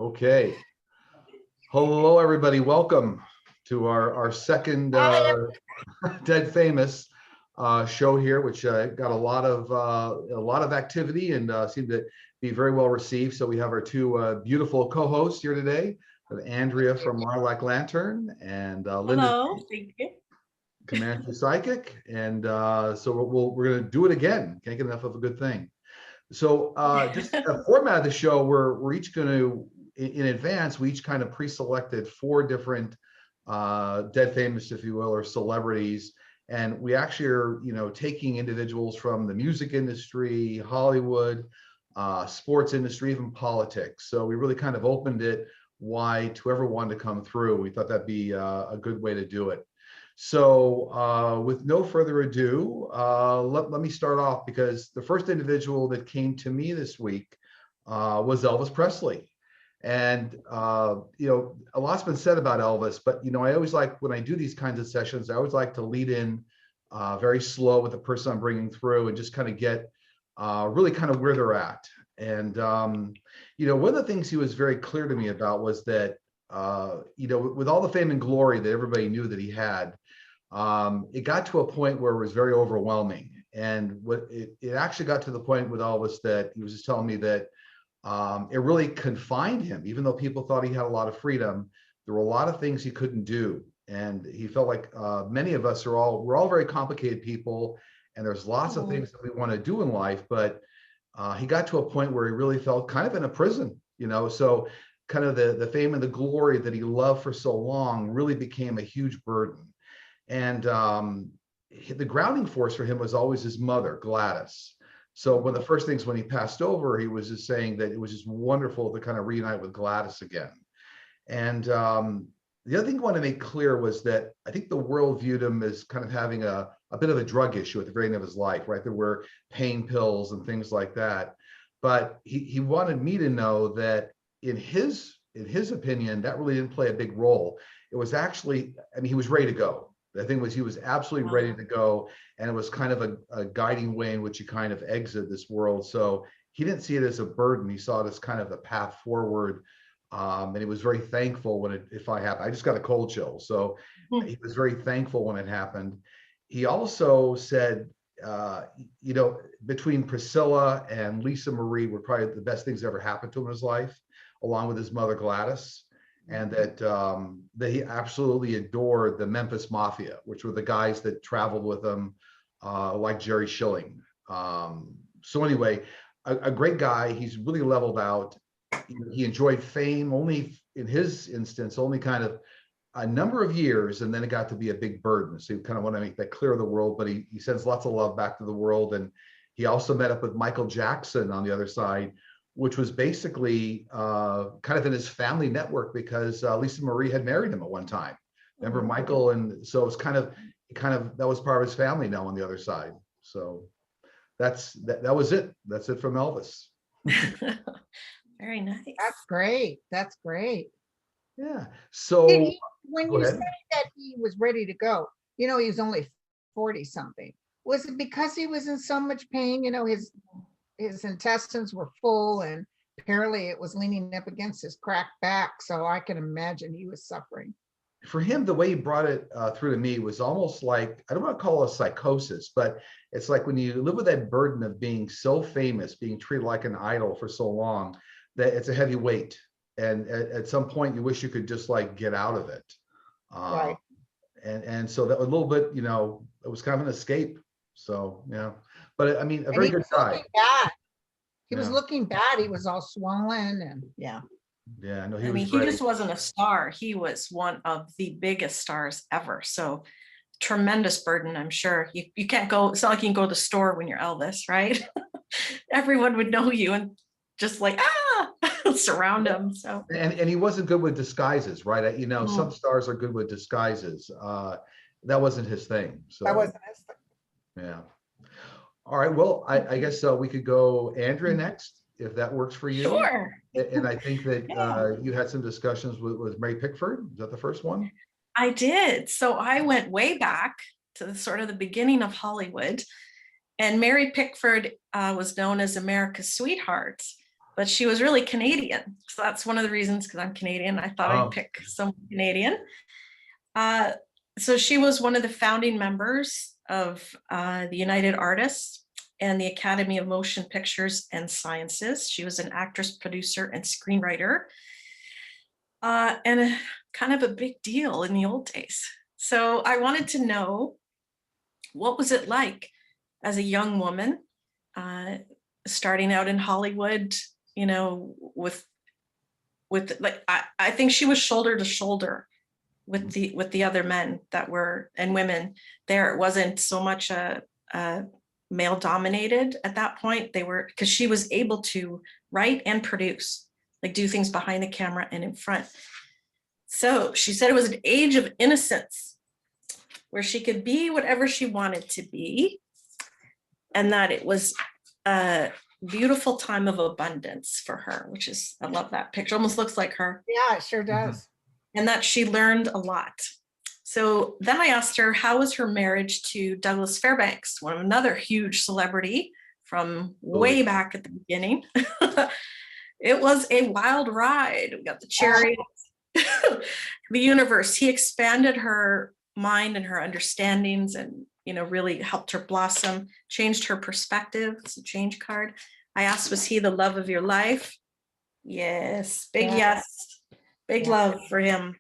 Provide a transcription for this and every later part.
Okay. Hello, everybody. Welcome to our second Dead Famous show here, which got a lot of activity and seemed to be very well received. So we have our two beautiful co-hosts here today, Andrea from Lilac Lantern and Linda Hello, thank you. Comanche Psychic. And so we're going to do it again. Can't get enough of a good thing. So just the format of the show, we're each going to, in advance, we each kind of pre-selected 4 different dead famous, if you will, or celebrities. And we actually are, taking individuals from the music industry, Hollywood, sports industry, even politics. So we really kind of opened it wide to whoever wanted to come through. We thought that'd be a good way to do it. So with no further ado, let me start off, because the first individual that came to me this week was Elvis Presley. And, a lot's been said about Elvis, but, I always like, when I do these kinds of sessions, I always like to lead in very slow with the person I'm bringing through and just kind of get really kind of where they're at. And, one of the things he was very clear to me about was that, with all the fame and glory that everybody knew that he had, it got to a point where it was very overwhelming. And what it actually got to the point with Elvis that he was just telling me that it really confined him. Even though people thought he had a lot of freedom, there were a lot of things he couldn't do. And he felt like many of us we're all very complicated people, and there's lots of things that we want to do in life. But he got to a point where he really felt kind of in a prison, so kind of the fame and the glory that he loved for so long really became a huge burden. And the grounding force for him was always his mother, Gladys. So one of the first things when he passed over, he was just saying that it was just wonderful to kind of reunite with Gladys again. And the other thing I want to make clear was that I think the world viewed him as kind of having a bit of a drug issue at the very end of his life, right? There were pain pills and things like that. But he wanted me to know that in his opinion, that really didn't play a big role. It was actually, he was ready to go. The thing was, he was absolutely ready to go, and it was kind of a guiding way in which he kind of exited this world. So he didn't see it as a burden. He saw it as kind of the path forward, and he was very thankful when it happened. I just got a cold chill, so he was very thankful when it happened. He also said, between Priscilla and Lisa Marie were probably the best things that ever happened to him in his life, along with his mother Gladys. And that he absolutely adored the Memphis Mafia, which were the guys that traveled with him, like Jerry Schilling. So anyway, a great guy. He's really leveled out. He enjoyed fame only, in his instance, only kind of a number of years, and then it got to be a big burden. So he kind of want to make that clear to the world, but he sends lots of love back to the world. And he also met up with Michael Jackson on the other side, which was basically kind of in his family network, because Lisa Marie had married him at one time. Remember Michael? And so it's kind of that was part of his family now on the other side. So that was it. That's it from Elvis. Very nice. That's great. That's great. Yeah. So when you say that he was ready to go, he was only 40 something. Was it because he was in so much pain? His intestines were full, and apparently it was leaning up against his cracked back. So I can imagine he was suffering. For him, the way he brought it through to me was almost like, I don't want to call it a psychosis, but it's like when you live with that burden of being so famous, being treated like an idol for so long, that it's a heavy weight. And at some point you wish you could just like get out of it. Right. And so that was a little bit, it was kind of an escape. So, yeah. But a very good guy. He was looking bad. He was all swollen, and yeah. Yeah, no, he just wasn't a star. He was one of the biggest stars ever. So tremendous burden, I'm sure. You can't go, it's not like you can go to the store when you're Elvis, right? Everyone would know you and just like, surround him. So and he wasn't good with disguises, right? Some stars are good with disguises. That wasn't his thing. So that wasn't his thing. Yeah. All right. Well, I guess we could go Andrea next, if that works for you. Sure. And I think that you had some discussions with Mary Pickford. Is that the first one? I did. So I went way back to the beginning of Hollywood, and Mary Pickford was known as America's sweetheart. but she was really Canadian. So that's one of the reasons, because I'm Canadian. I thought I'd Oh. pick someone Canadian. So she was one of the founding members of the United Artists and the Academy of Motion Pictures and Sciences. She was an actress, producer, and screenwriter, and kind of a big deal in the old days. So I wanted to know, what was it like as a young woman, starting out in Hollywood, you know, with like, I think she was shoulder to shoulder with the other men that were, and women there. It wasn't so much a male dominated at that point. They were, because she was able to write and produce, like do things behind the camera and in front. So she said it was an age of innocence where she could be whatever she wanted to be, and that it was a beautiful time of abundance for her, which is, I love that picture, almost looks like her. Yeah, it sure does. And that she learned a lot. So then I asked her, how was her marriage to Douglas Fairbanks, another huge celebrity from way back at the beginning? It was a wild ride. We got the chariot, the universe. He expanded her mind and her understandings, and, you know, really helped her blossom, changed her perspective. It's a change card. I asked, was he the love of your life? Yes, big yes. Big love for him.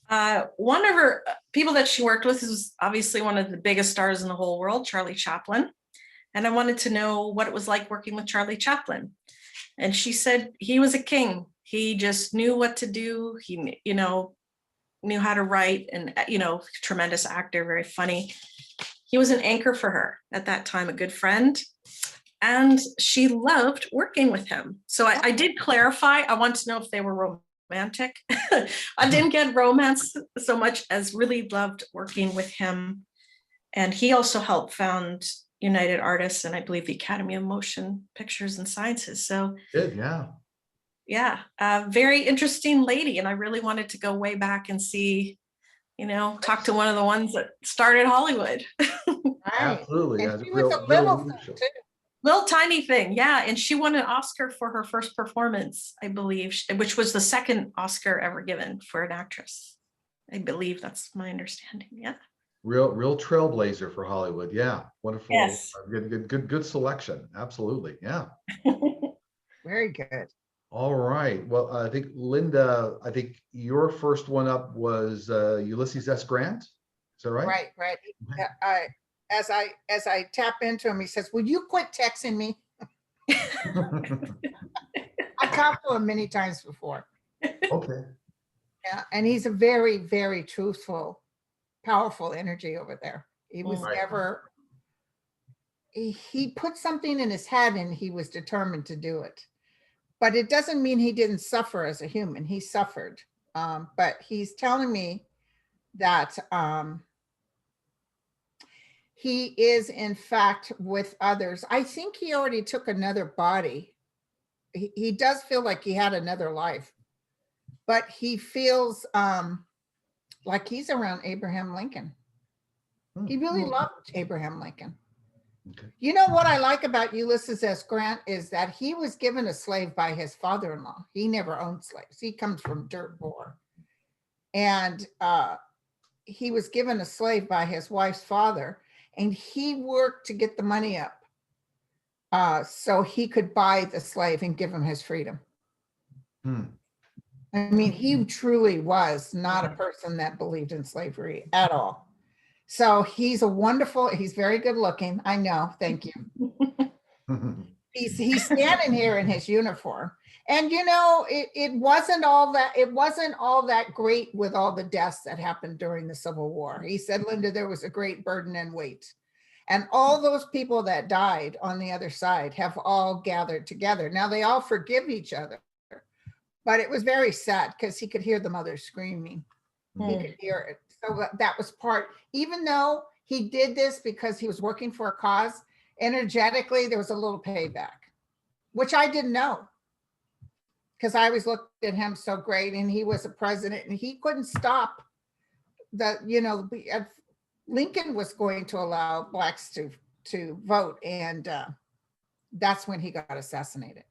One of her people that she worked with is obviously one of the biggest stars in the whole world, Charlie Chaplin. And I wanted to know what it was like working with Charlie Chaplin. And she said he was a king. He just knew what to do. He, you know, knew how to write, and, you know, tremendous actor, very funny. He was an anchor for her at that time, a good friend. And she loved working with him. So I did clarify. I want to know if they were romantic. I didn't get romance so much as really loved working with him. And he also helped found United Artists and I believe the Academy of Motion Pictures and Sciences. So Good, yeah. Yeah, a very interesting lady. And I really wanted to go way back and see, you know, talk to one of the ones that started Hollywood. Right. Absolutely. And Yeah, she was a little thing too. Little tiny thing, yeah. And she won an Oscar for her first performance, I believe, which was the second Oscar ever given for an actress. I believe that's my understanding. Yeah. Real trailblazer for Hollywood. Yeah, wonderful. Yes. Good selection. Absolutely. Yeah. Very good. All right. Well, I think Linda, I think your first one up was Ulysses S. Grant. Is that right? Right. As I tap into him, he says, "Will you quit texting me?" I talked to him many times before. Okay. Yeah, and he's a very, very truthful, powerful energy over there. He was never. He put something in his head, and he was determined to do it. But it doesn't mean he didn't suffer as a human. He suffered, but he's telling me that. He is, in fact, with others. I think he already took another body. He does feel like he had another life, but he feels like he's around Abraham Lincoln. He really loved Abraham Lincoln. Okay. You know what I like about Ulysses S. Grant is that he was given a slave by his father-in-law. He never owned slaves. He comes from dirt poor. And he was given a slave by his wife's father. And he worked to get the money up so he could buy the slave and give him his freedom. I mean, he truly was not a person that believed in slavery at all. So he's very good looking. I know, thank you. He's standing here in his uniform. And you know, it wasn't all that great with all the deaths that happened during the Civil War. He said, Linda, there was a great burden and weight. And all those people that died on the other side have all gathered together. Now they all forgive each other, but it was very sad because he could hear the mother screaming. He could hear it. So that was part, even though he did this because he was working for a cause, energetically, there was a little payback, which I didn't know. Because I always looked at him so great, and he was a president, and he couldn't stop Lincoln was going to allow blacks to vote, and that's when he got assassinated.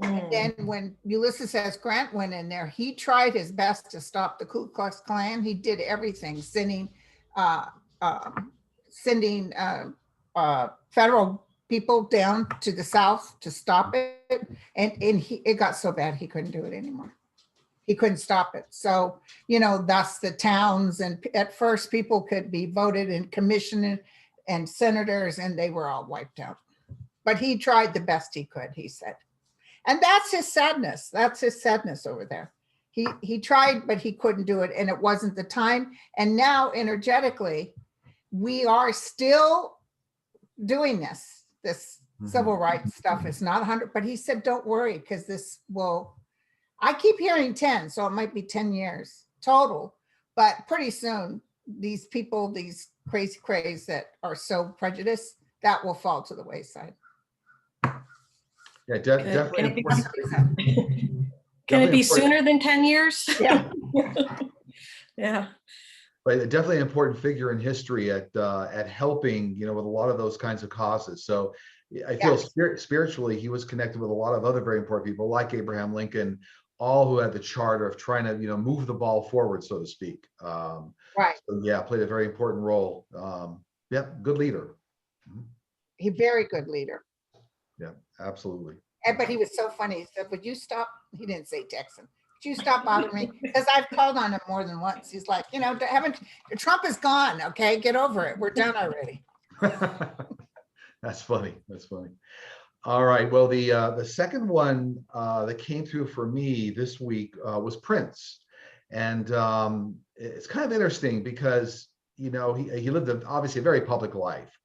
Mm. Then when Ulysses S. Grant went in there, he tried his best to stop the Ku Klux Klan. He did everything, sending uh, uh, federal people down to the South to stop it. And it got so bad he couldn't do it anymore. He couldn't stop it. So, thus the towns, and at first people could be voted and commissioned and senators, and they were all wiped out. But he tried the best he could, he said. And that's his sadness. That's his sadness over there. He tried, but he couldn't do it, and it wasn't the time. And now, energetically, we are still doing this civil rights stuff. It's not 100, but he said, don't worry, because this will, I keep hearing 10, so it might be 10 years total, but pretty soon, these people, these crazy craze that are so prejudiced, that will fall to the wayside. Yeah, definitely. Can it be sooner than 10 years? Yeah. Yeah. But definitely an important figure in history at helping, with a lot of those kinds of causes. So I feel spiritually, he was connected with a lot of other very important people like Abraham Lincoln, all who had the charter of trying to, move the ball forward, so to speak. Right. So yeah, played a very important role. Good leader. He very good leader. Yeah, absolutely. But he was so funny. He said, would you stop? He didn't say Texan. Would you stop bothering me? Because I've called on him more than once. He's like, Trump is gone. Okay, get over it. We're done already. That's funny. That's funny. All right. Well, the second one that came through for me this week was Prince. And it's kind of interesting because, he lived obviously a very public life.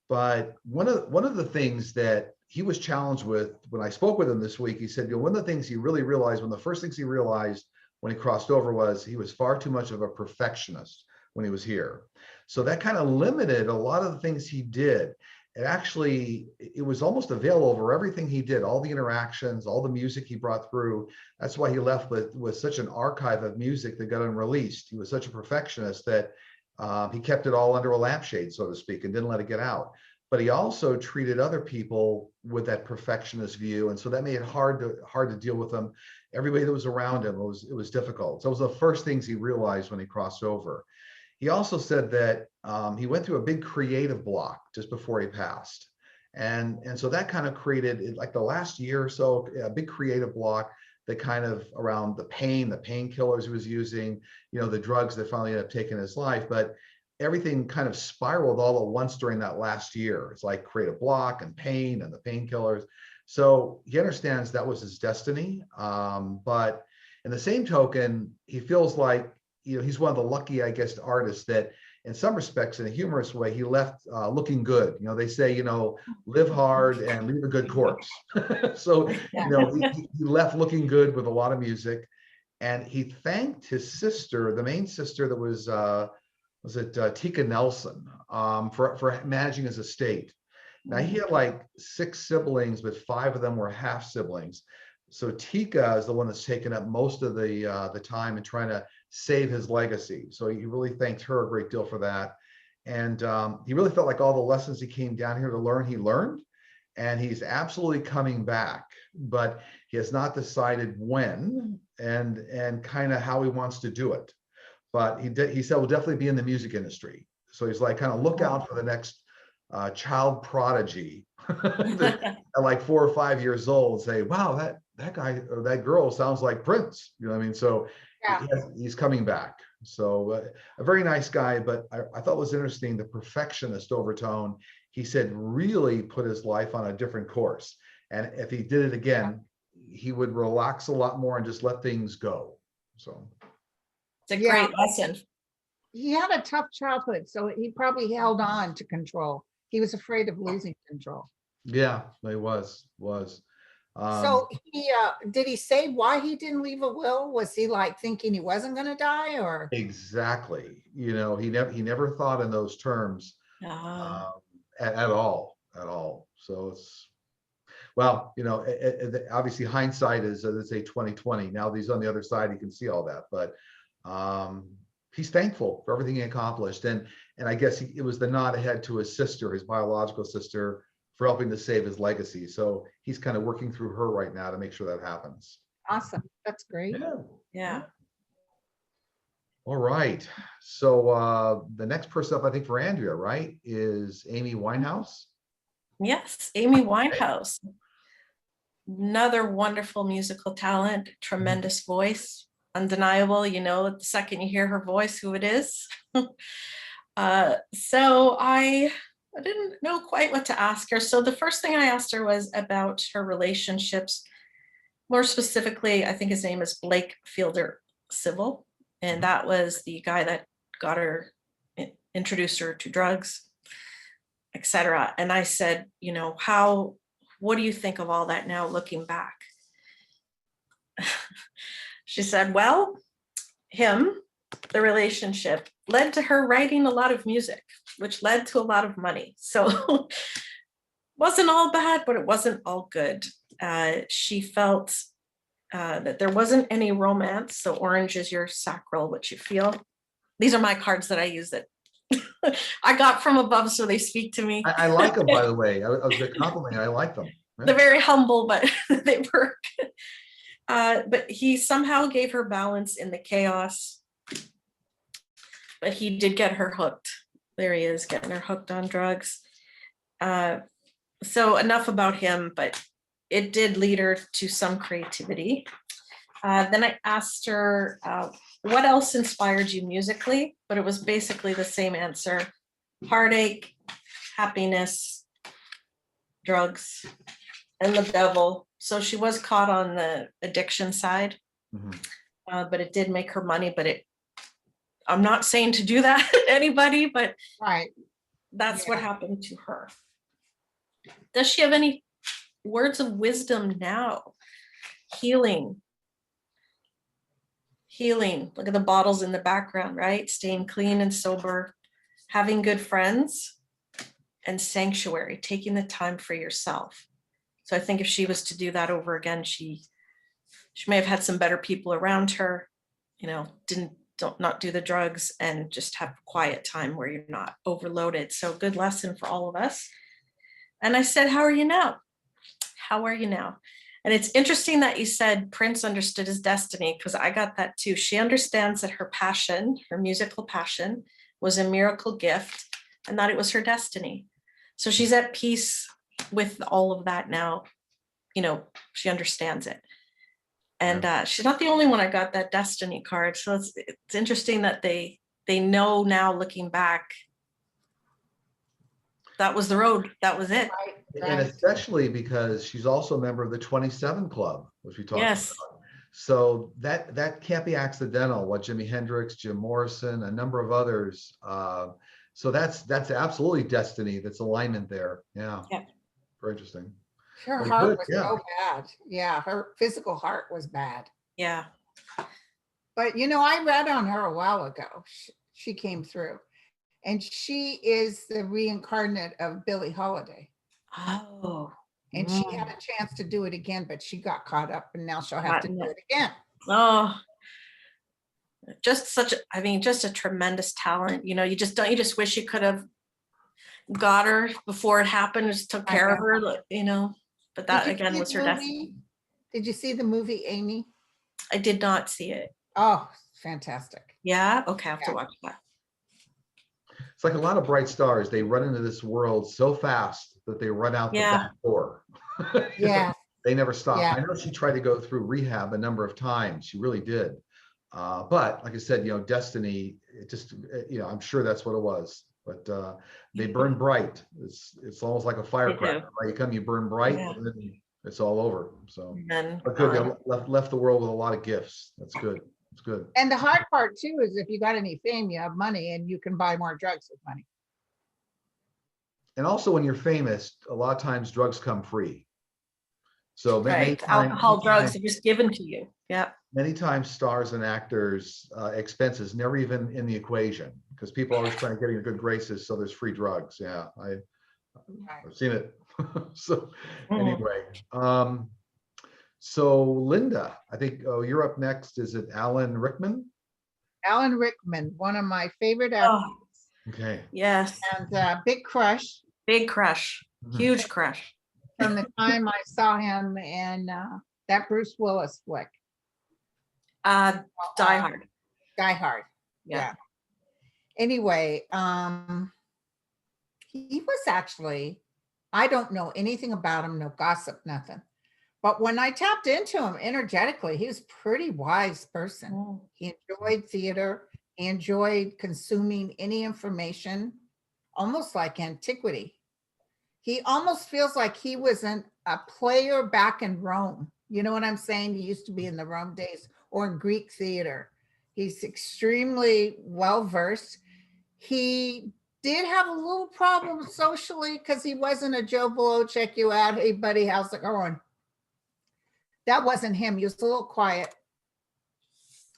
But one of the things that he was challenged with when I spoke with him this week, he said, one of the things he really realized, one of the first things he realized when he crossed over was he was far too much of a perfectionist when he was here. So that kind of limited a lot of the things he did. It was almost a veil over everything he did, all the interactions, all the music he brought through. That's why he left with such an archive of music that got unreleased. He was such a perfectionist that he kept it all under a lampshade, so to speak, and didn't let it get out. But he also treated other people with that perfectionist view, and so that made it hard to deal with them. Everybody that was around him, it was difficult. So it was the first things he realized when he crossed over. He also said that he went through a big creative block just before he passed, and so that kind of created, like the last year or so, a big creative block that kind of around the painkillers he was using, the drugs that finally ended up taking his life. But everything kind of spiraled all at once during that last year. It's like creative block and pain and the painkillers. So he understands that was his destiny. But in the same token, he feels like, he's one of the lucky, I guess, artists that in some respects, in a humorous way, he left looking good. They say, live hard and leave a good corpse. So, he left looking good with a lot of music. And he thanked his sister, the main sister that was Tika Nelson, for managing his estate. Now, he had like 6 siblings, but 5 of them were half siblings. So Tika is the one that's taken up most of the time in trying to save his legacy. So he really thanked her a great deal for that. And he really felt like all the lessons he came down here to learn, he learned. And he's absolutely coming back, but he has not decided when and kind of how he wants to do it. But he said we'll definitely be in the music industry. So he's like, kind of look out for the next child prodigy at like 4 or 5 years old, say, wow, that guy or that girl sounds like Prince. You know what I mean? So he's coming back. So a very nice guy, but I thought it was interesting, the perfectionist overtone. He said really put his life on a different course. And if he did it again, he would relax a lot more and just let things go. So it's a great lesson. He had a tough childhood, so he probably held on to control. He was afraid of losing control. Yeah, he was. So did he say why he didn't leave a will? Was he like thinking he wasn't going to die, or? Exactly. He never thought in those terms at all. So it's, well, obviously hindsight is, let's say 2020. Now that he's on the other side, he can see all that. But he's thankful for everything he accomplished. And I guess it was the nod ahead to his sister, his biological sister, for helping to save his legacy. So he's kind of working through her right now to make sure that happens. Awesome. That's great. Yeah. All right. So the next person up, I think for Andrea, right, is Amy Winehouse. Yes, Amy Winehouse. Another wonderful musical talent, tremendous voice, undeniable. You know, the second you hear her voice, who it is. So I didn't know quite what to ask her. So the first thing I asked her was about her relationships. More specifically, I think his name is Blake Fielder Civil. And that was the guy that got her, introduced her to drugs, etc. And I said, you know, what do you think of all that now looking back? She said, well, the relationship led to her writing a lot of music, which led to a lot of money. So wasn't all bad, but it wasn't all good. She felt that there wasn't any romance. So orange is your sacral, what you feel. These are my cards that I use that I got from above, so they speak to me. I like them, by the way. I was a compliment. I like them. They're very humble, but they work. But he somehow gave her balance in the chaos. But he did get her hooked. There he is, getting her hooked on drugs. So enough about him, but it did lead her to some creativity. Then I asked her, what else inspired you musically? But it was basically the same answer: heartache, happiness, drugs, and the devil. So she was caught on the addiction side, but it did make her money. But I'm not saying to do that to anybody, but Right. that's what happened to her. Does she have any words of wisdom now? Healing. Look at the bottles in the background, right? Staying clean and sober, having good friends, and sanctuary, taking the time for yourself. So I think if she was to do that over again, she may have had some better people around her, you know, not do the drugs, and just have quiet time where you're not overloaded. So good lesson for all of us. And I said, how are you now? How are you now? And it's interesting that you said Prince understood his destiny, because I got that too. She understands that her passion, her musical passion, was a miracle gift, and that it was her destiny. So she's at peace with all of that now. You know, she understands it. And she's not the only one I got that destiny card. So it's interesting that they know now, looking back, that was the road. That was it. Right. And especially because she's also a member of the 27 Club, which we talked Yes. about. So that can't be accidental. What Jimi Hendrix, Jim Morrison, a number of others. So that's absolutely destiny. That's alignment there. Yeah. Very interesting. Her Well, heart good, was yeah. so bad. Yeah, her physical heart was bad. Yeah. But you know, I read on her a while ago. She came through, and she is the reincarnate of Billie Holiday. Oh. And she had a chance to do it again, but she got caught up, and now she'll have to do it again. Oh. Just a tremendous talent. You know, you just wish you could have got her before it happened, just took care of her, you know. But that again was her destiny. Did you see the movie Amy? I did not see it. Oh, fantastic. Yeah. Okay, I have to watch that. It's like a lot of bright stars. They run into this world so fast that they run out the back door. Yeah. They never stop. Yeah. I know she tried to go through rehab a number of times. She really did. But like I said, you know, destiny, it just, you know, I'm sure that's what it was. But they burn bright. It's almost like a firecracker, right? You come, you burn bright, and then it's all over. So, but good. They left the world with a lot of gifts. That's good. It's good. And the hard part too is if you got any fame, you have money, and you can buy more drugs with money. And also, when you're famous, a lot of times drugs come free. So right, alcohol, drugs are just given to you. Yeah. Many times, stars and actors' expenses never even in the equation, because people are always trying to get in your good graces. So there's free drugs. Yeah, I've seen it. So anyway, so Linda, I think you're up next. Is it Alan Rickman? Alan Rickman, one of my favorite actors. Okay. Yes. And big crush. Big crush. Huge crush. from the time I saw him in that Bruce Willis flick, Die Hard. Die Hard. Yeah. Yeah. Anyway, he was actually, I don't know anything about him, no gossip, nothing. But when I tapped into him energetically, he was a pretty wise person. Mm. He enjoyed theater. He enjoyed consuming any information, almost like antiquity. He almost feels like he was a player back in Rome. You know what I'm saying? He used to be in the Rome days or in Greek theater. He's extremely well-versed. He did have a little problem socially because he wasn't a Joe Blow, check you out. Hey, buddy, how's it going? That wasn't him. He was a little quiet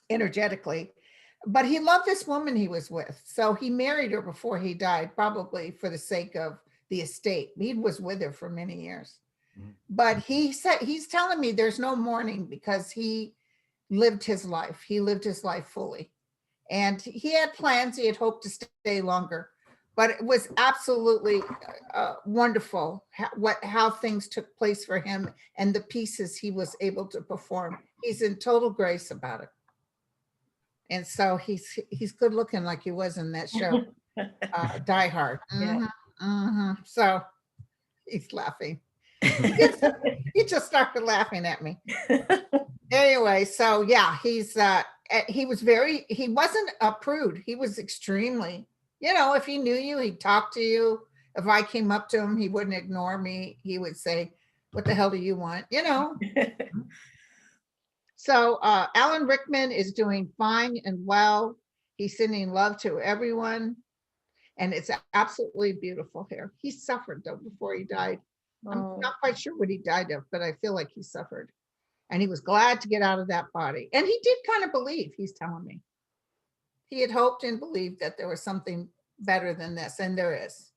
energetically, but he loved this woman he was with. So he married her before he died, probably for the sake of the estate. He was with her for many years. But he said, he's telling me there's no mourning because he lived his life. He lived his life fully. And he had plans. He had hoped to stay longer. But it was absolutely wonderful how things took place for him and the pieces he was able to perform. He's in total grace about it. And so he's good looking like he was in that show, Die Hard. So he's laughing. He just started laughing at me. Anyway, so yeah, he wasn't a prude. He was extremely, if he knew you, he'd talk to you. If I came up to him, he wouldn't ignore me. He would say, what the hell do you want? So Alan Rickman is doing fine and well. He's sending love to everyone. And it's absolutely beautiful here. He suffered though before he died. I'm not quite sure what he died of, but I feel like he suffered. And he was glad to get out of that body. And he did kind of believe, he's telling me. He had hoped and believed that there was something better than this, and there is.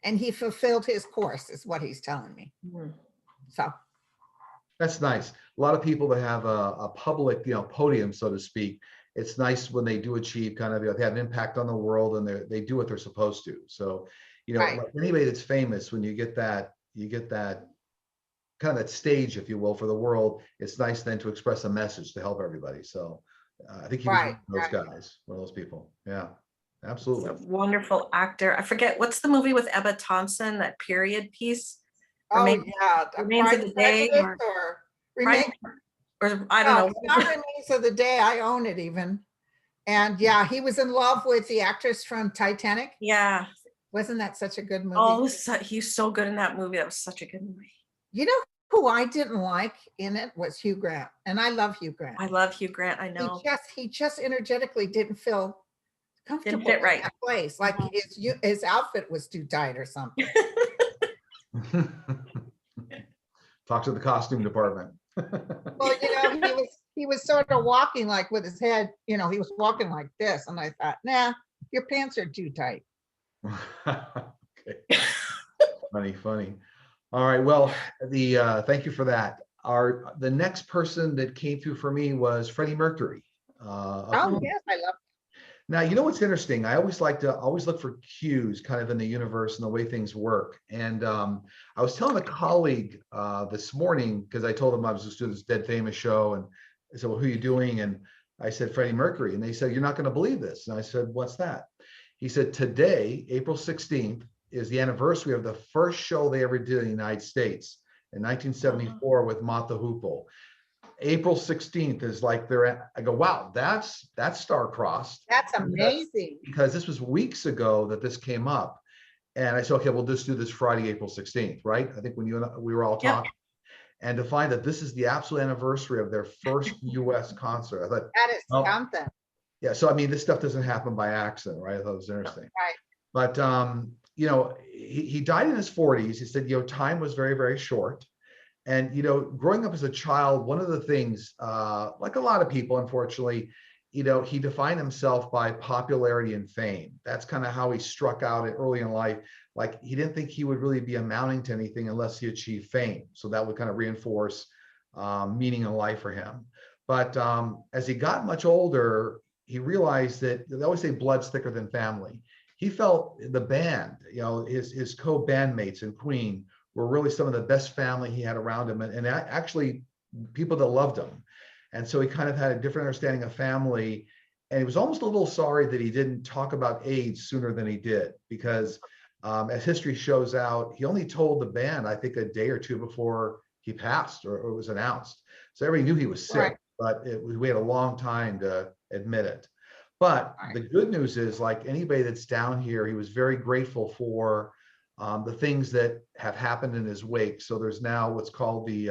And he fulfilled his course, is what he's telling me. So. That's nice. A lot of people that have a public, podium, so to speak, it's nice when they do achieve kind of, they have an impact on the world and they do what they're supposed to. So, Right. like anybody that's famous, when you get that kind of that stage, if you will, for the world, it's nice then to express a message to help everybody. So I think he was one of those guys, one of those people. Yeah, absolutely. He's a wonderful actor. I forget, what's the movie with Emma Thompson, that period piece? Remains of the Day, or I don't know. It's not Remains of the Day. I own it even. And yeah, he was in love with the actress from Titanic. Yeah. Wasn't that such a good movie? Oh, he's so good in that movie. That was such a good movie. You know who I didn't like in it was Hugh Grant. And I love Hugh Grant. I love Hugh Grant. I know. He just energetically didn't feel comfortable Didn't fit right in that place. Like his outfit was too tight or something. Talk to the costume department. Well, he was sort of walking like with his head, he was walking like this. And I thought, nah, your pants are too tight. Okay. Funny. All right. Well, thank you for that. The next person that came through for me was Freddie Mercury. Yes, I love. Now, what's interesting? I always like to look for cues kind of in the universe and the way things work. And I was telling a colleague this morning, because I told him I was just doing this Dead Famous show, and I said, well, who are you doing? And I said, Freddie Mercury. And they said, you're not going to believe this. And I said, what's that? He said, today, April 16th, is the anniversary of the first show they ever did in the United States in 1974 with Mott the Hoople. April 16th is like I go, wow, that's star-crossed. That's amazing. Because this was weeks ago that this came up. And I said, okay, we'll just do this Friday, April 16th, right? I think when we were all talking. And to find that this is the absolute anniversary of their first US concert. I thought that is something. Yeah, so this stuff doesn't happen by accident, right? I thought it was interesting. Right. But he died in his 40s. He said, time was very, very short. And, growing up as a child, one of the things, like a lot of people, unfortunately, he defined himself by popularity and fame. That's kind of how he struck out early in life. Like, he didn't think he would really be amounting to anything unless he achieved fame. So that would kind of reinforce meaning in life for him. But as he got much older, he realized that they always say blood's thicker than family. he felt the band, his co-bandmates in Queen were really some of the best family he had around him, and actually people that loved him. And so he kind of had a different understanding of family. And he was almost a little sorry that he didn't talk about AIDS sooner than he did, because as history shows out, he only told the band, I think, a day or two before he passed or it was announced. So everybody knew he was sick, Right. but we had a long time to admit it. But the good news is, like anybody that's down here, he was very grateful for the things that have happened in his wake. So there's now what's called the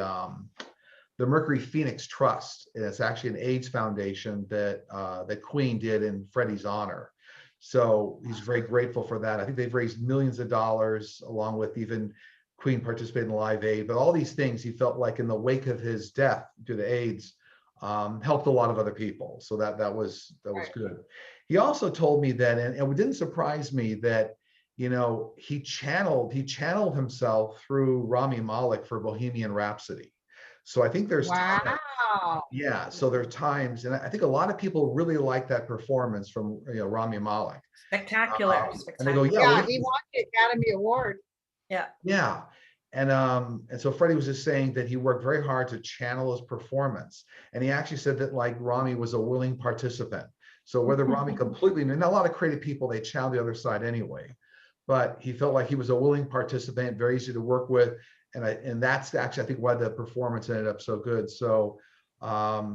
Mercury Phoenix Trust. And it's actually an AIDS foundation that Queen did in Freddie's honor. So he's very grateful for that. I think they've raised millions of dollars, along with even Queen participated in Live Aid. But all these things, he felt like in the wake of his death due to AIDS, helped a lot of other people. So that was good. He also told me that, and it didn't surprise me that, he channeled himself through Rami Malek for Bohemian Rhapsody. So I think there's Wow. yeah. So there are times, and I think a lot of people really like that performance from Spectacular, Rami Malek. And they spectacular. go, Yeah, he won the Academy Award. Yeah. yeah. And so Freddie was just saying that he worked very hard to channel his performance. And he actually said that like Rami was a willing participant. So whether Rami completely, and a lot of creative people, they channel the other side anyway, but he felt like he was a willing participant, very easy to work with. And that's actually, I think, why the performance ended up so good. So, the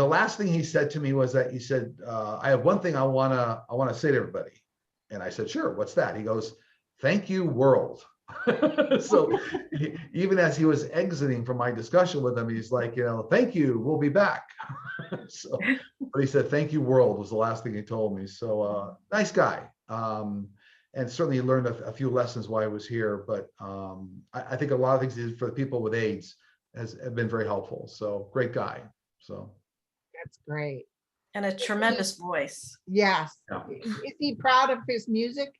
last thing he said to me was that he said, I have one thing I wanna say to everybody. And I said, sure, what's that? He goes, thank you, world. So even as he was exiting from my discussion with him, he's like, thank you, we'll be back. So, but he said, thank you, world, was the last thing he told me. So nice guy. And certainly he learned a few lessons while I was here. But I think a lot of things he did for the people with AIDS have been very helpful. So great guy. So That's great. And a tremendous voice. Yes. Yeah. Is he proud of his music?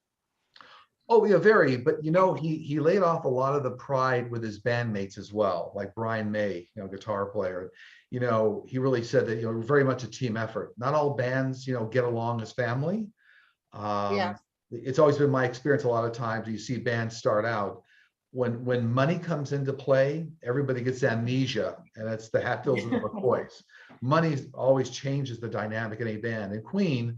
Oh yeah, very. But he laid off a lot of the pride with his bandmates as well, like Brian May, guitar player. He really said that very much a team effort. Not all bands get along as family. Yeah. It's always been my experience. A lot of times you see bands start out, when money comes into play, everybody gets amnesia, and it's the Hatfields and the McCoys. Money always changes the dynamic in a band. And Queen,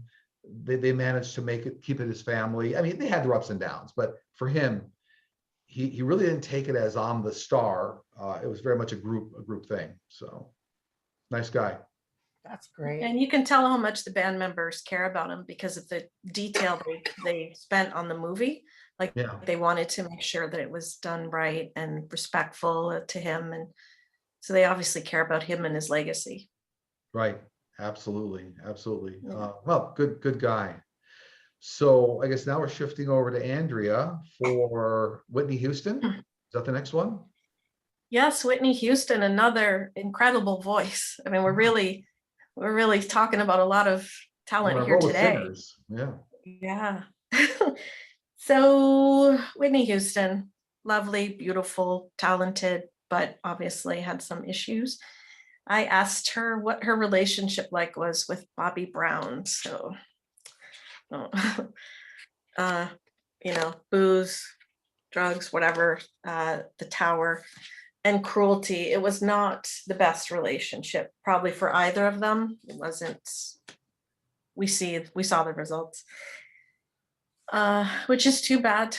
they managed to keep it as family. I mean, they had their ups and downs, but for him, he really didn't take it as I'm the star. It was very much a group thing. So nice guy. That's great. And you can tell how much the band members care about him because of the detail they spent on the movie. Like they wanted to make sure that it was done right and respectful to him. And so they obviously care about him and his legacy. Right. Absolutely. Yeah. Well, good guy. So I guess now we're shifting over to Andrea for Whitney Houston. Is that the next one? Yes, Whitney Houston, another incredible voice. I mean, we're really talking about a lot of talent here today. Singers. Yeah. So Whitney Houston, lovely, beautiful, talented, but obviously had some issues. I asked her what her relationship was with Bobby Brown. So, booze, drugs, whatever, the Tower, and cruelty. It was not the best relationship, probably for either of them. It wasn't. We saw the results, which is too bad.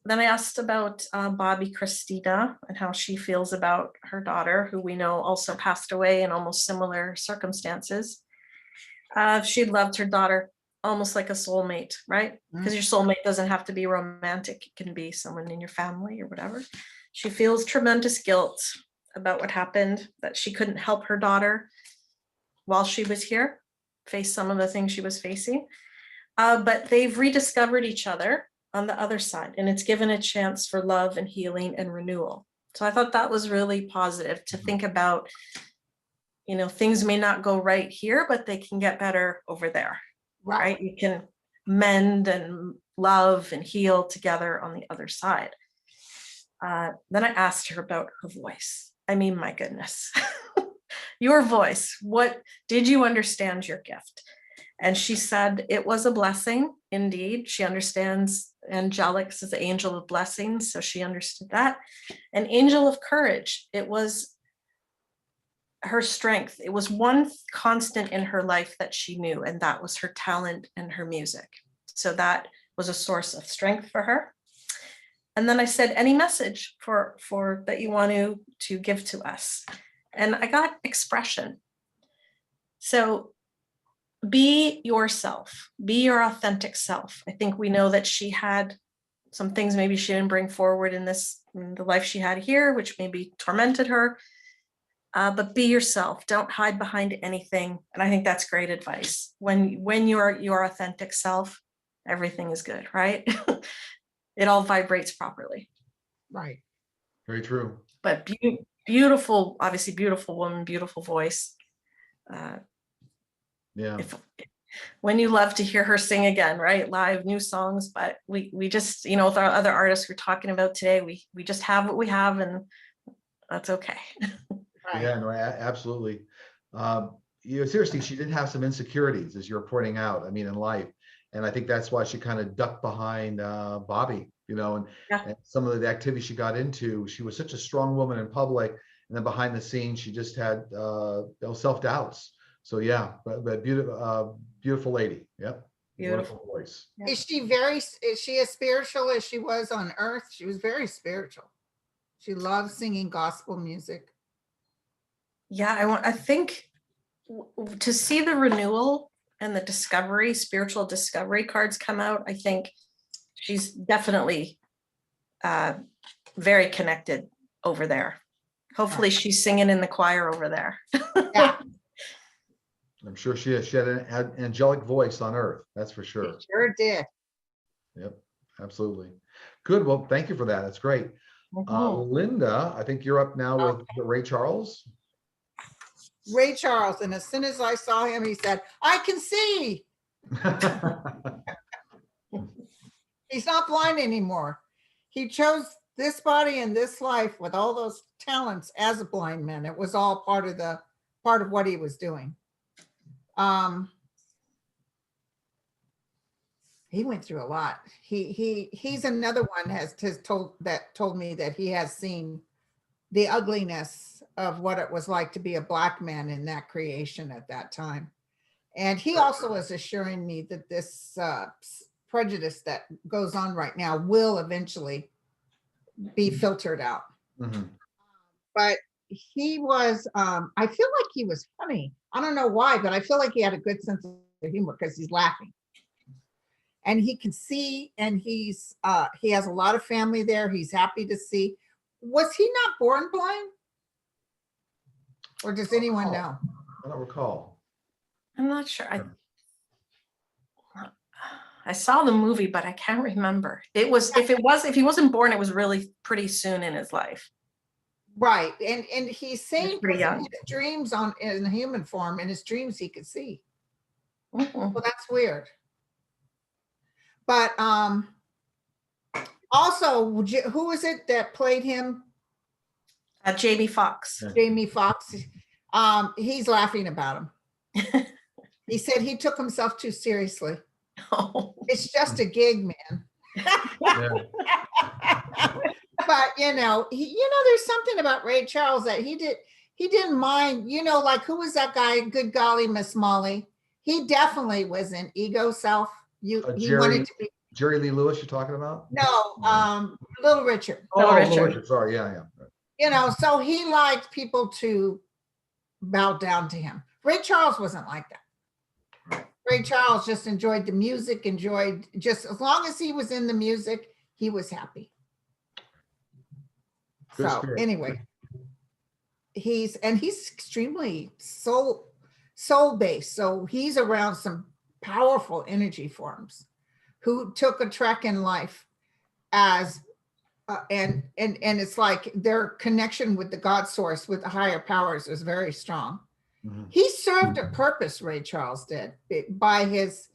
Then I asked about Bobby Christina and how she feels about her daughter, who we know also passed away in almost similar circumstances. She loved her daughter almost like a soulmate, right? Because your soulmate doesn't have to be romantic. It can be someone in your family or whatever. She feels tremendous guilt about what happened, that she couldn't help her daughter while she was here, face some of the things she was facing. But they've rediscovered each other on the other side, and it's given a chance for love and healing and renewal. So I thought that was really positive to think about. Things may not go right here, but they can get better over there, right? You can mend and love and heal together on the other side. Then I asked her about her voice. I mean, my goodness, your voice. What did you understand your gift? And she said it was a blessing, indeed. She understands angelics as the angel of blessings, so she understood that. An angel of courage. It was her strength. It was one constant in her life that she knew, and that was her talent and her music. So that was a source of strength for her. And then I said, any message for that you want to give to us? And I got expression. So be yourself, be your authentic self. I think we know that she had some things maybe she didn't bring forward in the life she had here, which maybe tormented her. But be yourself. Don't hide behind anything. And I think that's great advice. When you're your authentic self, everything is good, right? It all vibrates properly. Right. Very true. But beautiful, obviously beautiful woman, beautiful voice. Yeah. When you love to hear her sing again, right? Live, new songs, but we just, with our other artists we're talking about today, we just have what we have, and that's okay. Right. Yeah, no, absolutely. Seriously, she did have some insecurities, as you're pointing out, I mean, in life. And I think that's why she kind of ducked behind Bobby, and some of the activity she got into. She was such a strong woman in public, and then behind the scenes, she just had self-doubts. So yeah, but beautiful lady. Yep. Beautiful. Wonderful voice. Yeah. Is she as spiritual as she was on earth? She was very spiritual. She loved singing gospel music. Yeah, I think to see the renewal and the spiritual discovery cards come out, I think she's definitely very connected over there. Hopefully she's singing in the choir over there. Yeah. I'm sure she had an angelic voice on earth. That's for sure. She sure did. Yep, absolutely. Good. Well, thank you for that. That's great. Linda, I think you're up now with Ray Charles. Ray Charles, and as soon as I saw him, he said, I can see. He's not blind anymore. He chose this body and this life with all those talents as a blind man. It was all part of what he was doing. He went through a lot. He's another one told me that he has seen the ugliness of what it was like to be a Black man in that creation at that time. And he also is assuring me that this prejudice that goes on right now will eventually be filtered out. Mm-hmm. But he was, I feel like he was funny. I don't know why, but I feel like he had a good sense of humor because he's laughing. And he can see, and he has a lot of family there. He's happy to see. Was he not born blind? Or does anyone know? I don't recall. I'm not sure. I saw the movie, but I can't remember. It was if he wasn't born, it was really pretty soon in his life. Right, and he's saying pretty young. his dreams in human form. In his dreams, he could see. Mm-hmm. Well, that's weird. But also, who was it that played him? Jamie Foxx. Jamie Foxx. He's laughing about him. He said he took himself too seriously. Oh. It's just a gig, man. Yeah. But there's something about Ray Charles that he didn't mind. Like, who was that guy? Good golly, Miss Molly. He definitely was an ego self. He wanted to be Jerry Lee Lewis. You're talking about? No, Little Richard. Oh, Little Richard. Sorry, yeah. So he liked people to bow down to him. Ray Charles wasn't like that. Ray Charles just enjoyed the music, just as long as he was in the music, he was happy. Good So spirit. anyway, he's extremely soul based. So he's around some powerful energy forms who took a trek in life as and it's like their connection with the God source, with the higher powers, is very strong. Mm-hmm. He served a purpose, Ray Charles did, by his,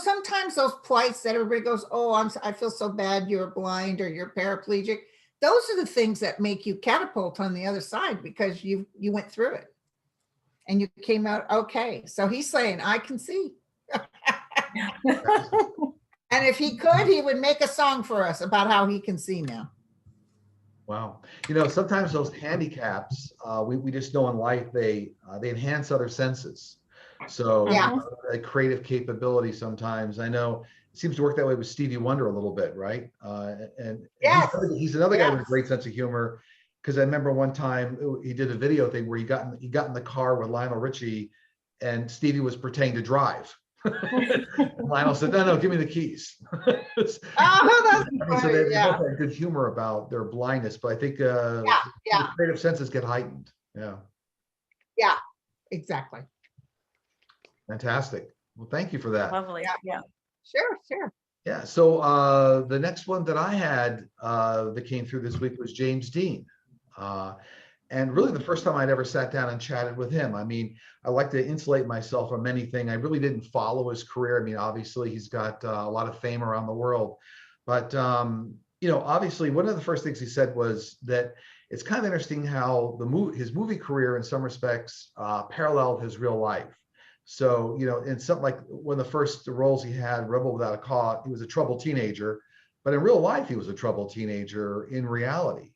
sometimes those plights that everybody goes, oh, I feel so bad, you're blind or you're paraplegic. Those are the things that make you catapult on the other side because you went through it and you came out okay. So he's saying, I can see. And if he could, he would make a song for us about how he can see now. Wow. Sometimes those handicaps, we just know in life, they enhance other senses. So Yeah. a creative capability sometimes. I know it seems to work that way with Stevie Wonder a little bit, right? And Yes. he's another guy with a Yes. great sense of humor. Because I remember one time he did a video thing where he got in the car with Lionel Richie, and Stevie was pretending to drive. And Lionel said, "No, give me the keys." Oh, that's So funny. they Yeah. both had good humor about their blindness, but I think Yeah. the Yeah. creative senses get heightened. Yeah, Yeah. Exactly. fantastic. Well, thank you for that. Lovely. Yeah. Sure. Sure. Yeah, so the next one that I had that came through this week was James Dean. And really the first time I'd ever sat down and chatted with him. I mean, I like to insulate myself from anything. I really didn't follow his career. I mean, obviously he's got a lot of fame around the world, but obviously one of the first things he said was that it's kind of interesting how his movie career in some respects paralleled his real life. So, in something like one of the first roles he had, Rebel Without a Cause, he was a troubled teenager, but in real life, he was a troubled teenager in reality.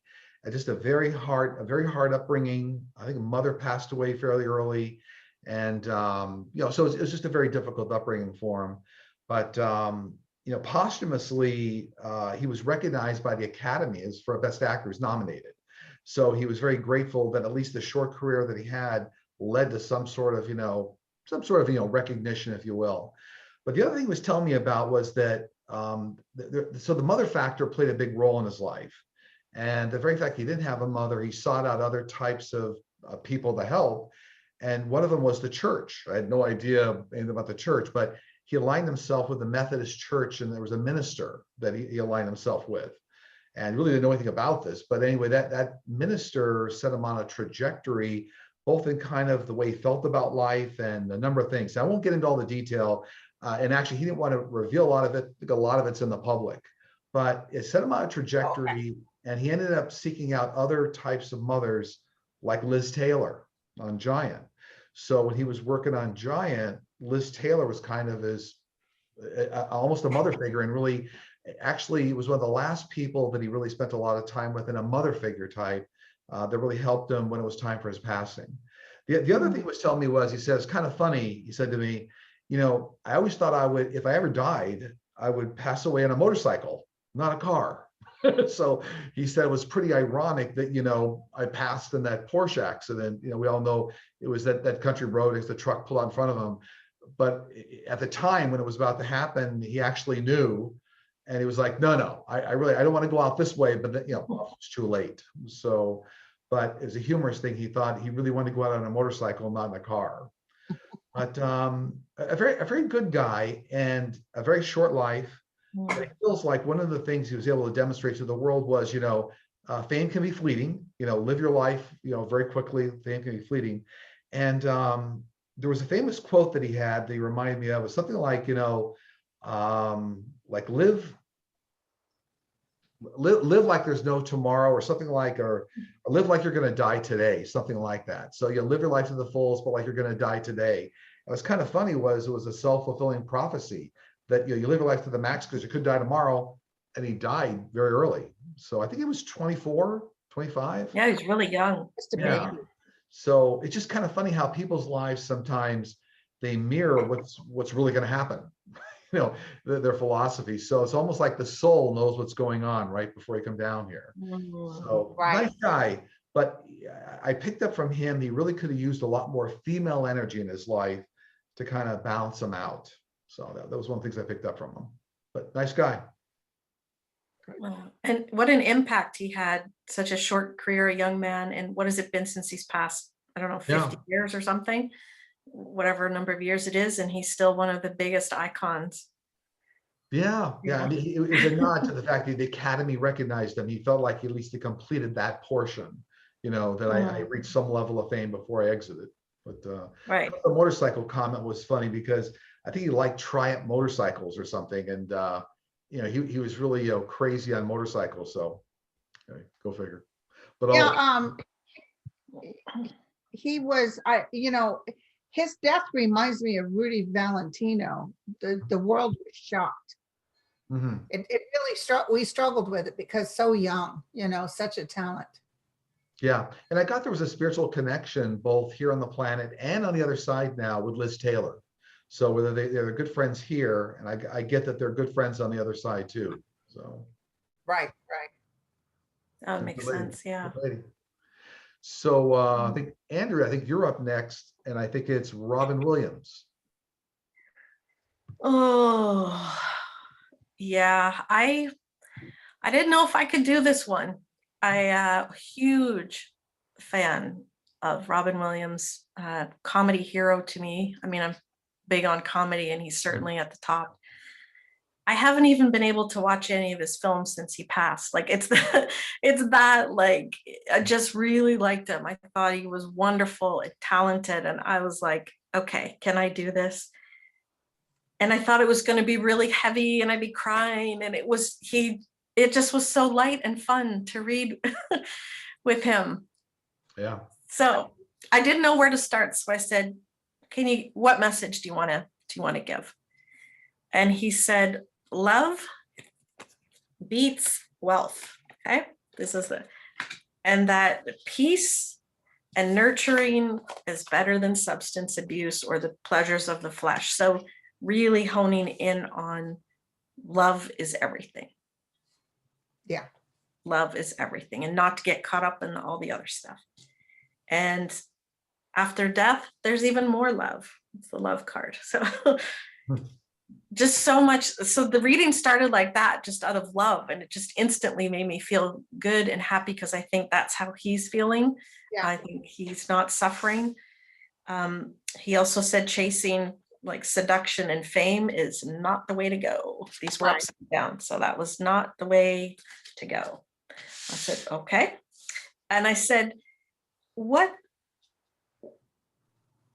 And just a very hard upbringing. I think a mother passed away fairly early. And, so it was just a very difficult upbringing for him. But, posthumously, he was recognized by the Academy as for Best Actor, he was nominated. So he was very grateful that at least the short career that he had led to some sort of recognition, if you will. But the other thing he was telling me about was that so the mother factor played a big role in his life, and the very fact he didn't have a mother, he sought out other types of people to help, and one of them was the church. I had no idea anything about the church, but he aligned himself with the Methodist Church, and there was a minister that he aligned himself with, and really didn't know anything about this. But anyway, that minister set him on a trajectory, both in kind of the way he felt about life and a number of things. I won't get into all the detail. And actually, he didn't want to reveal a lot of it. I think a lot of it's in the public. But it set him on a trajectory, and he ended up seeking out other types of mothers like Liz Taylor on Giant. So when he was working on Giant, Liz Taylor was kind of his almost a mother figure, and really, actually, it was one of the last people that he really spent a lot of time with in a mother figure type. That really helped him when it was time for his passing. The other thing he was telling me was, he said, it's kind of funny. He said to me, I always thought I would, if I ever died, I would pass away on a motorcycle, not a car. So he said it was pretty ironic that, I passed in that Porsche accident. We all know it was that country road as the truck pulled out in front of him. But at the time when it was about to happen, he actually knew. And he was like, no, I don't want to go out this way, but it's too late. So, but as a humorous thing, he thought he really wanted to go out on a motorcycle, not in a car. But a very good guy, and a very short life. But it feels like one of the things he was able to demonstrate to the world was, fame can be fleeting. Live your life, very quickly. Fame can be fleeting. And there was a famous quote that he had that he reminded me of. It was something like, like live like there's no tomorrow, or something like, or live like you're going to die today, something like that. So you live your life to the fullest, but like you're going to die today. And what's kind of funny was it was a self-fulfilling prophecy that you live your life to the max because you could die tomorrow, and he died very early. So I think he was 24, 25. Yeah, he's really young. Just a Yeah. baby. So it's just kind of funny how people's lives sometimes they mirror what's really going to happen. Their philosophy. So it's almost like the soul knows what's going on right before he come down here. So Right. Nice guy, but I picked up from him, he really could have used a lot more female energy in his life to kind of balance him out. So that was one of the things I picked up from him. But nice guy. And what an impact he had, such a short career, a young man. And what has it been since he's passed? I don't know, 50 years or something, whatever number of years it is. And he's still one of the biggest icons. Yeah. I mean, it was a nod to the fact that the Academy recognized him. He felt like he at least completed that portion, that I reached some level of fame before I exited. But right. The motorcycle comment was funny because I think he liked Triumph motorcycles or something. And, he was really, crazy on motorcycles. So go figure. But Yeah, he was, his death reminds me of Rudy Valentino. The world was shocked. Mhm. It really we struggled with it because so young, you know, such a talent. Yeah, and I got there was a spiritual connection both here on the planet and on the other side now with Liz Taylor. So whether they're good friends here, and I get that they're good friends on the other side too. So Right, right. That makes good lady, sense. Yeah. good lady. So I think Andrea, I think you're up next, and I think it's Robin Williams. Oh, yeah. I didn't know if I could do this one. Huge fan of Robin Williams, comedy hero to me. I mean, I'm big on comedy, and he's certainly at the top. I haven't even been able to watch any of his films since he passed. Like it's that like I just really liked him. I thought he was wonderful and talented, and I was like, okay, can I do this? And I thought it was going to be really heavy, and I'd be crying, and it just was so light and fun to read with him. Yeah. So I didn't know where to start. So I said, what message do you want to give? And he said, love beats wealth. Okay. And that peace and nurturing is better than substance abuse or the pleasures of the flesh. So really honing in on love is everything. Yeah. Love is everything, and not to get caught up in all the other stuff. And after death, there's even more love. It's the love card. So just so much. So the reading started like that, just out of love. And it just instantly made me feel good and happy, because I think that's how he's feeling. Yeah. I think he's not suffering. He also said chasing like seduction and fame is not the way to go. These were upside down. So that was not the way to go. I said, okay. And I said,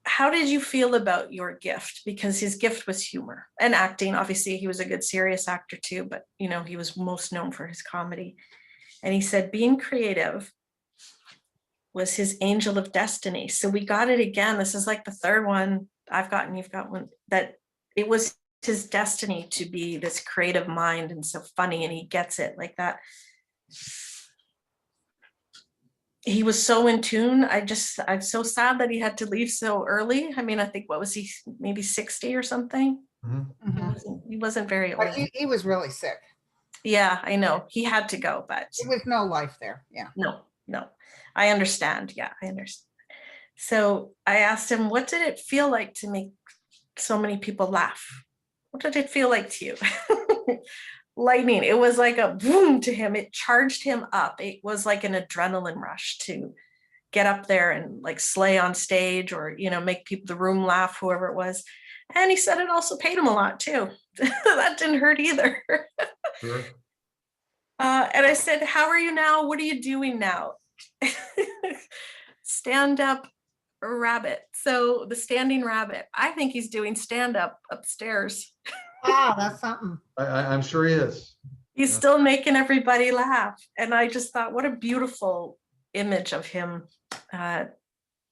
how did you feel about your gift? Because his gift was humor and acting. Obviously, he was a good serious actor too, but you know, he was most known for his comedy. And he said, being creative was his angel of destiny. So we got it again. This is like the third one I've gotten, you've got one, that it was his destiny to be this creative mind and so funny, and he gets it like that. He was so in tune. I'm so sad that he had to leave so early. I mean, I think, what was he, maybe 60 or something? Mm-hmm. He wasn't very But old. he was really sick. Yeah, I know. He had to go, but There was no life there. Yeah. no. I understand. Yeah, I understand. So I asked him, what did it feel like to make so many people laugh? What did it feel like to you? Lightning. It was like a boom to him. It charged him up. It was like an adrenaline rush to get up there and like slay on stage, or, you know, make people, the room laugh, whoever it was. And he said it also paid him a lot too. That didn't hurt either. Sure. And I said, how are you now? What are you doing now? Stand up rabbit. So the standing rabbit, I think he's doing stand up upstairs. Wow, that's something. I'm sure he is. He's Yeah. still making everybody laugh. And I just thought, what a beautiful image of him.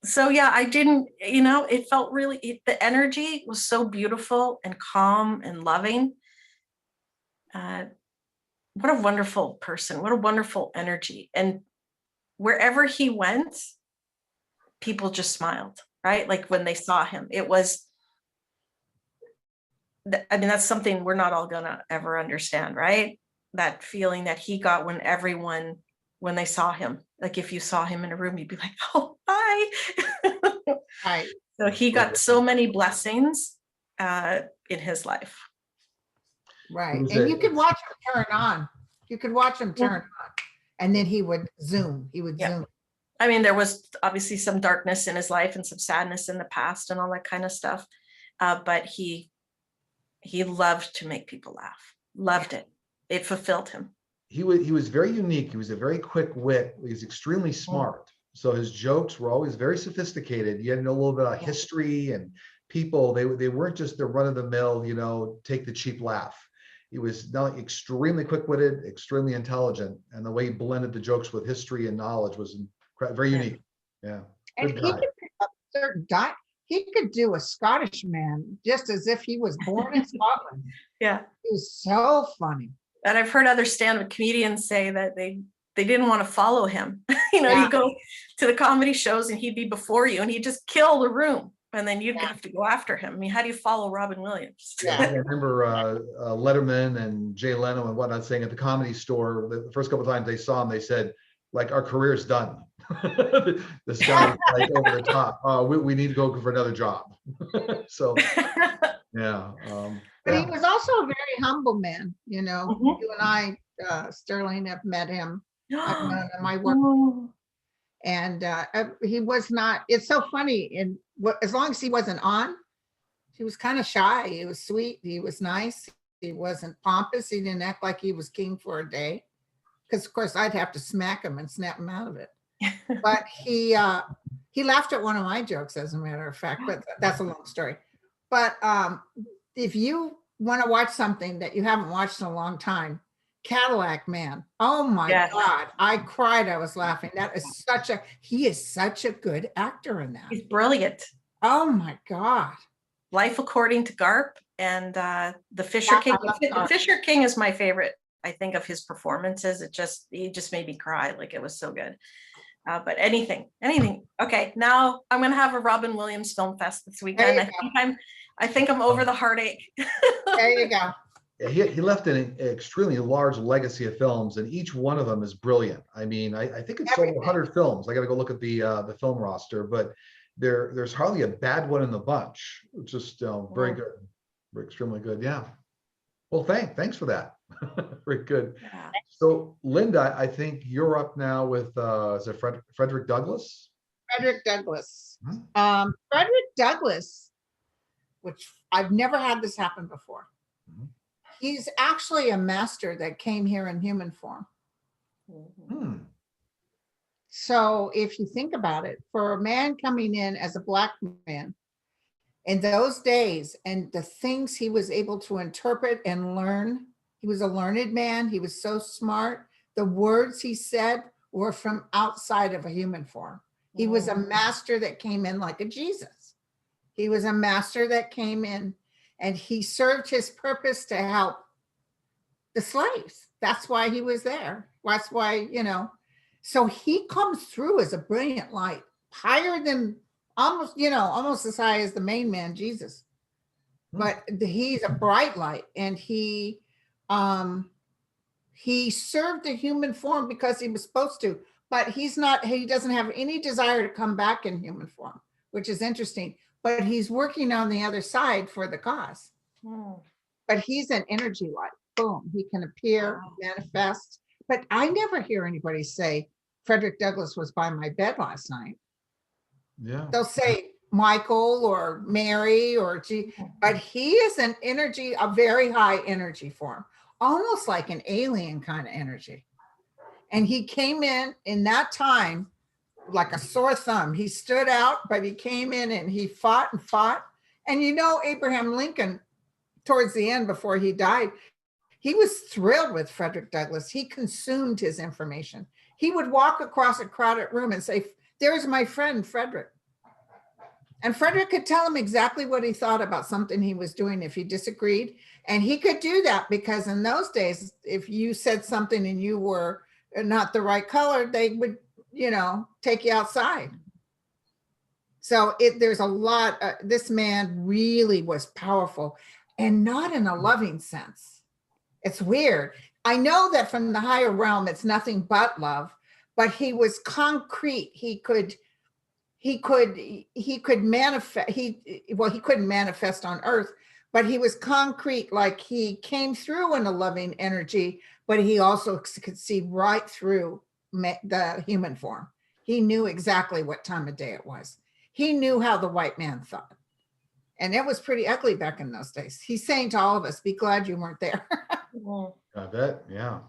So yeah, I didn't, you know, it felt really, the energy was so beautiful and calm and loving. What a wonderful person. What a wonderful energy. And wherever he went, people just smiled, right? Like when they saw him, it was, I mean, that's something we're not all gonna ever understand, right? That feeling that he got when they saw him. Like if you saw him in a room, you'd be like, oh, hi. Right. So he got so many blessings in his life. Right. And you could watch him turn on. You could watch him turn on. And then he would zoom. He would zoom. I mean, there was obviously some darkness in his life and some sadness in the past and all that kind of stuff. But he loved to make people laugh. Loved it. It fulfilled him. He was very unique. He was a very quick wit. He was extremely smart. So his jokes were always very sophisticated. You had to know a little bit about history and people. They weren't just the run of the mill, you know, take the cheap laugh. He was not extremely quick-witted, extremely intelligent, and the way he blended the jokes with history and knowledge was very unique. Yeah. And he could pick up certain he could do a Scottish man just as if he was born in Scotland. Yeah. He was so funny. And I've heard other stand-up comedians say that they didn't want to follow him. You know, Yeah. you go to the comedy shows and he'd be before you and he'd just kill the room. And then you'd have to go after him. I mean, how do you follow Robin Williams? Yeah, I remember Letterman and Jay Leno and whatnot saying at the Comedy Store, the first couple of times they saw him, they said, like, our career's done. This guy like over the top. We need to go for another job. So yeah. But he was also a very humble man. You know, you and I, Sterling, have met him. I've known him. I work, and he was not. It's so funny. And as long as he wasn't on, he was kind of shy. He was sweet. He was nice. He wasn't pompous. He didn't act like he was king for a day. Because of course I'd have to smack him and snap him out of it. But he laughed at one of my jokes, as a matter of fact. But that's a long story. But if you want to watch something that you haven't watched in a long time, Cadillac Man. Oh my God. I cried. I was laughing. That is he is such a good actor in that. He's brilliant. Oh my God. Life According to Garp and The Fisher King. The Fisher King is my favorite, I think, of his performances. He just made me cry. Like, it was so good. But anything. Okay, now I'm going to have a Robin Williams Film Fest this weekend. I think I'm over the heartache. There you go. Yeah, he left an extremely large legacy of films, and each one of them is brilliant. I mean, I think it's over 100 films. I got to go look at the film roster, but there's hardly a bad one in the bunch. Just very good, extremely good. Yeah. Well, thanks for that. Very good. Yeah. So, Linda, I think you're up now with is it Frederick Douglass? Frederick Douglass. Frederick Douglass, which I've never had this happen before. He's actually a master that came here in human form. So if you think about it, for a man coming in as a Black man in those days, and the things he was able to interpret and learn, he was a learned man. He was so smart. The words he said were from outside of a human form. He was a master that came in like a Jesus. He was a master that came in, and he served his purpose to help the slaves. That's why he was there. That's why, so he comes through as a brilliant light, higher than almost as high as the main man, Jesus. But he's a bright light, and he served the human form because he was supposed to, but he doesn't have any desire to come back in human form, which is interesting. But he's working on the other side for the cause. But he's an energy light. Boom. He can appear, manifest. But I never hear anybody say, Frederick Douglass was by my bed last night. Yeah. They'll say Michael or Mary but he is an energy, a very high energy form, almost like an alien kind of energy. And he came in that time like a sore thumb. He stood out, but he came in and he fought and fought. And Abraham Lincoln, towards the end, before he died, he was thrilled with Frederick Douglass. He consumed his information. He would walk across a crowded room and say, "There's my friend, Frederick." And Frederick could tell him exactly what he thought about something he was doing if he disagreed. And he could do that because in those days, if you said something and you were not the right color, they would, take you outside. So there's a lot, this man really was powerful, and not in a loving sense. It's weird. I know that from the higher realm, it's nothing but love, but he was concrete. He could manifest, he couldn't manifest on earth, but he was concrete, like he came through in a loving energy, but he also could see right through the human form. He knew exactly what time of day it was. He knew how the white man thought. And it was pretty ugly back in those days. He's saying to all of us, be glad you weren't there. I bet, yeah.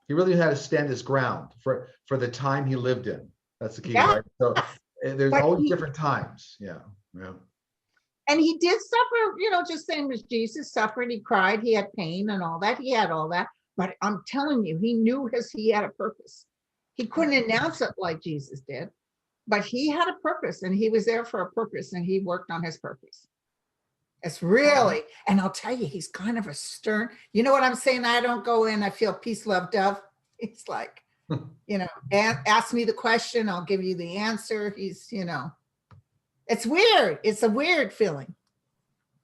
He really had to stand his ground for the time he lived in. That's the key, right? So there's always different times. Yeah. And he did suffer, just same as Jesus suffered. He cried, he had pain and all that. He had all that. But I'm telling you, he knew he had a purpose. He couldn't announce it like Jesus did. but he had a purpose and he was there for a purpose and he worked on his purpose. It's really, and I'll tell you, he's kind of a stern, you know what I'm saying? I don't go in, I feel peace, love, dove. It's like, you know, ask me the question, I'll give you the answer. He's, you know, it's weird. It's a weird feeling.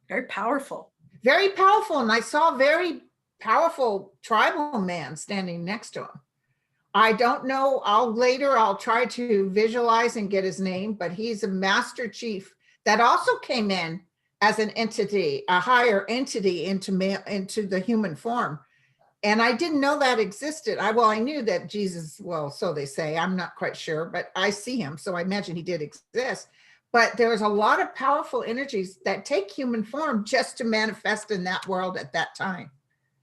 Very powerful. Very powerful. And I saw a very powerful tribal man standing next to him. I don't know, I'll try to visualize and get his name, but he's a master chief that also came in as an entity, a higher entity into the human form. And I didn't know that existed. I knew that Jesus, well, so they say, I'm not quite sure, but I see him. So I imagine he did exist. But there was a lot of powerful energies that take human form just to manifest in that world at that time.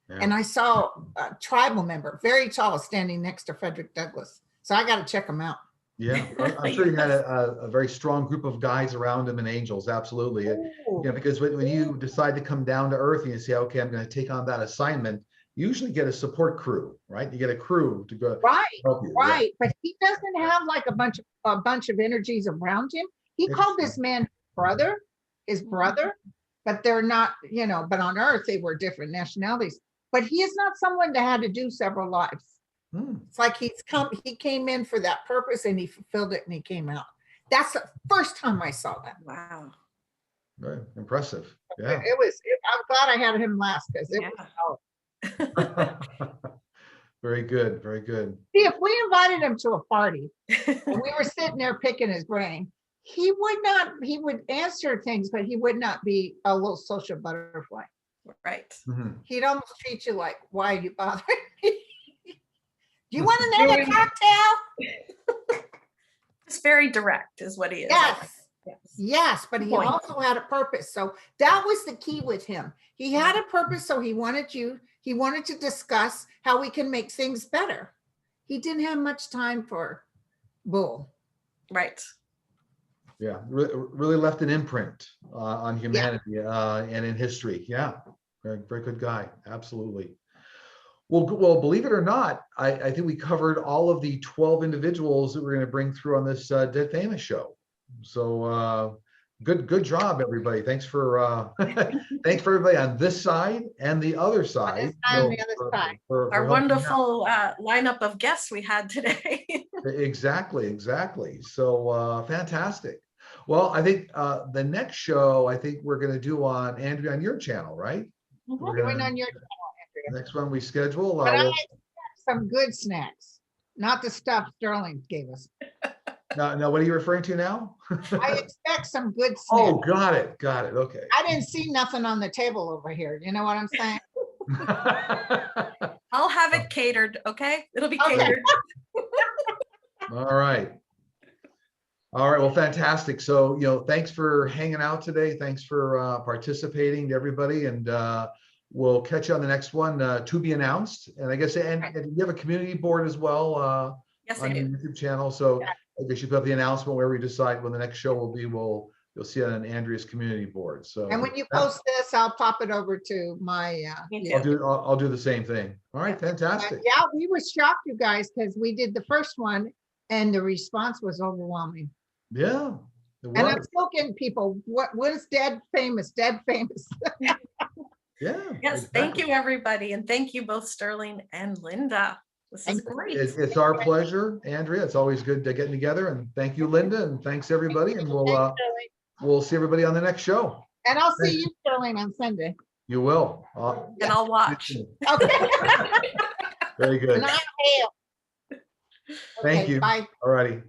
Yeah. And I saw a tribal member, very tall, standing next to Frederick Douglass. So I got to check him out. Yeah, I'm sure he had a very strong group of guys around him and angels. Absolutely. You know, because when you decide to come down to earth and you say, okay, I'm going to take on that assignment, you usually get a support crew, right? You get a crew to go. Right, help you. right. Yeah. But he doesn't have like a bunch of energies around him. He called this man his brother, but they're not, you know, but on earth they were different nationalities. But he is not someone that had to do several lives. It's like he came in for that purpose and he fulfilled it and he came out. That's the first time I saw that. Wow. Very impressive. Yeah. I'm glad I had him last because it was Very good. Very good. See, if we invited him to a party and we were sitting there picking his brain, he would answer things, but he would not be a little social butterfly. Right. Mm-hmm. He'd almost treat you like, why are you bothering me? Do you want another cocktail? It's very direct is what he is. Yes, but he also had a purpose. So that was the key with him. He had a purpose, so he wanted to discuss how we can make things better. He didn't have much time for bull. Right. Yeah, really left an imprint on humanity and in history. Yeah, very, very good guy. Absolutely. Well, believe it or not, I think we covered all of the 12 individuals that we're going to bring through on this Dead Famous show. So good job, everybody. Thanks for thanks for everybody on this side and the other side. Our wonderful lineup of guests we had today. Exactly. So fantastic. Well, I think the next show I think we're going to do on Andrea on your channel, right? We're going on your channel. Next one we schedule. But I expect some good snacks, not the stuff Sterling gave us. No, what are you referring to now? I expect some good snacks. Oh, got it. Okay. I didn't see nothing on the table over here. You know what I'm saying? I'll have it catered. Okay, it'll be catered. All right. Well, fantastic. So, thanks for hanging out today. Thanks for participating to everybody, and we'll catch you on the next one to be announced. And I guess, and you have a community board as well yes, on your YouTube channel. So I guess you put up the announcement where we decide when the next show will be. You'll see it on Andrea's community board. So, and when you post this, I'll pop it over to my. I'll do the same thing. All right, fantastic. Yeah, we were shocked, you guys, because we did the first one, and the response was overwhelming. Yeah. And I'm still getting people. What is dead famous? Dead famous. Yeah. Yes. Exactly. Thank you, everybody, and thank you both, Sterling and Linda. This is great. It's our pleasure, Andrea. It's always good to getting together, and thank you, Linda, and thanks everybody. And we'll see everybody on the next show. And I'll see you, Sterling, on Sunday. You will. And I'll watch. Okay. Very good. And I'll hail. Thank you. Bye. All righty.